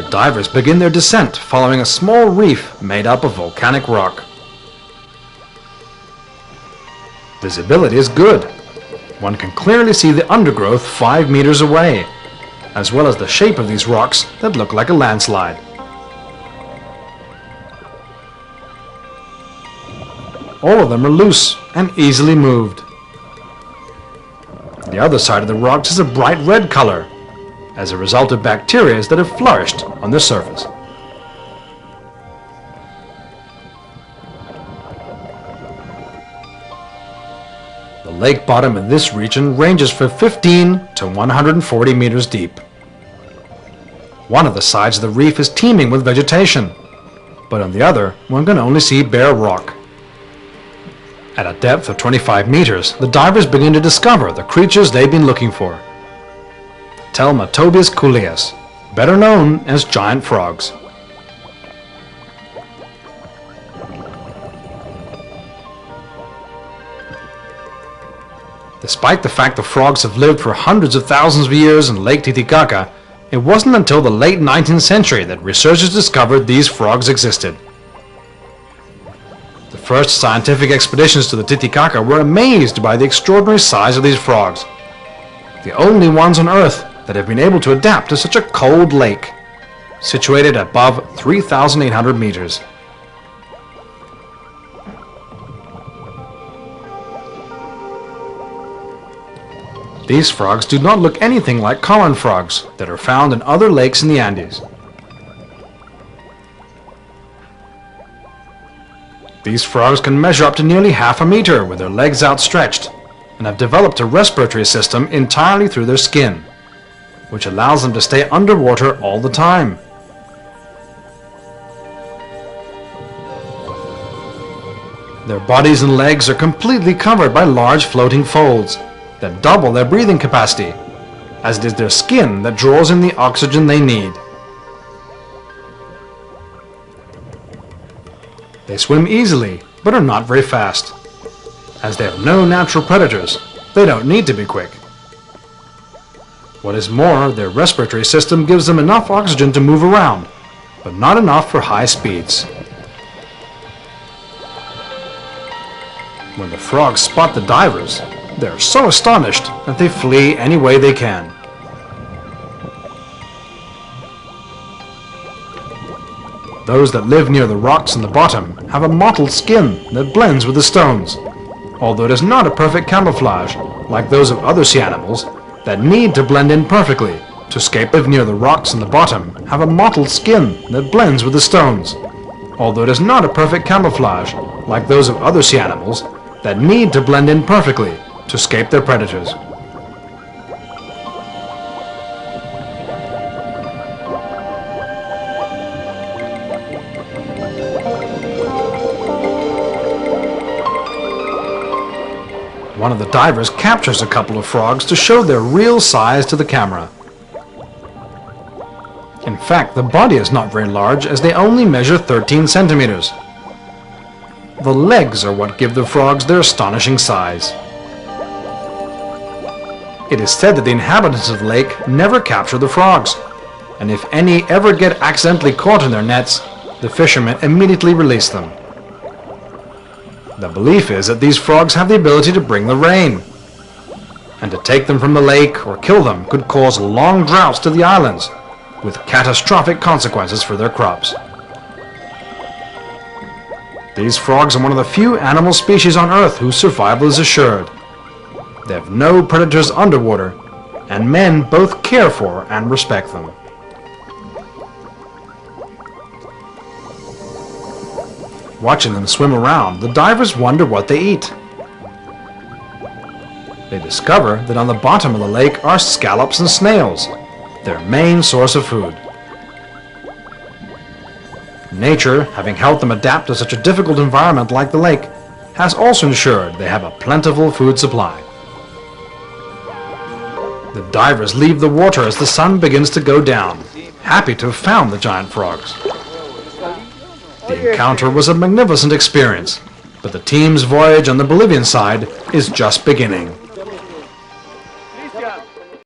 Divers begin their descent following a small reef made up of volcanic rock. Visibility is good. One can clearly see the undergrowth 5 meters away, as well as the shape of these rocks that look like a landslide. All of them are loose and easily moved. The other side of the rocks is a bright red color, as a result of bacteria that have flourished on the surface. The lake bottom in this region ranges from 15 to 140 meters deep. One of the sides of the reef is teeming with vegetation, but on the other, one can only see bare rock. At a depth of 25 meters, the divers begin to discover the creatures they've been looking for. Telmatobius coleus, better known as giant frogs. Despite the fact the frogs have lived for hundreds of thousands of years in Lake Titicaca, it wasn't until the late 19th century that researchers discovered these frogs existed. The first scientific expeditions to the Titicaca were amazed by the extraordinary size of these frogs, the only ones on Earth that have been able to adapt to such a cold lake, situated above 3,800 meters. These frogs do not look anything like common frogs that are found in other lakes in the Andes. These frogs can measure up to nearly half a meter with their legs outstretched and have developed a respiratory system entirely through their skin, which allows them to stay underwater all the time. Their bodies and legs are completely covered by large floating folds that double their breathing capacity, as it is their skin that draws in the oxygen they need. They swim easily, but are not very fast. As they have no natural predators, they don't need to be quick. What is more, their respiratory system gives them enough oxygen to move around, but not enough for high speeds. When the frogs spot the divers, they are so astonished that they flee any way they can. Those that live near the rocks in the bottom have a mottled skin that blends with the stones, although it is not a perfect camouflage like those of other sea animals that need to blend in perfectly to escape. Live near the rocks in the bottom have a mottled skin that blends with the stones, although it is not a perfect camouflage like those of other sea animals that need to blend in perfectly to escape their predators. One of the divers captures a couple of frogs to show their real size to the camera. In fact, the body is not very large, as they only measure 13 centimeters. The legs are what give the frogs their astonishing size. It is said that the inhabitants of the lake never capture the frogs, and if any ever get accidentally caught in their nets, the fishermen immediately release them. The belief is that these frogs have the ability to bring the rain, and to take them from the lake or kill them could cause long droughts to the islands, with catastrophic consequences for their crops. These frogs are one of the few animal species on Earth whose survival is assured. They have no predators underwater, and men both care for and respect them. Watching them swim around, the divers wonder what they eat. They discover that on the bottom of the lake are scallops and snails, their main source of food. Nature, having helped them adapt to such a difficult environment like the lake, has also ensured they have a plentiful food supply. The divers leave the water as the sun begins to go down, happy to have found the giant frogs. The encounter was a magnificent experience, but the team's voyage on the Bolivian side is just beginning.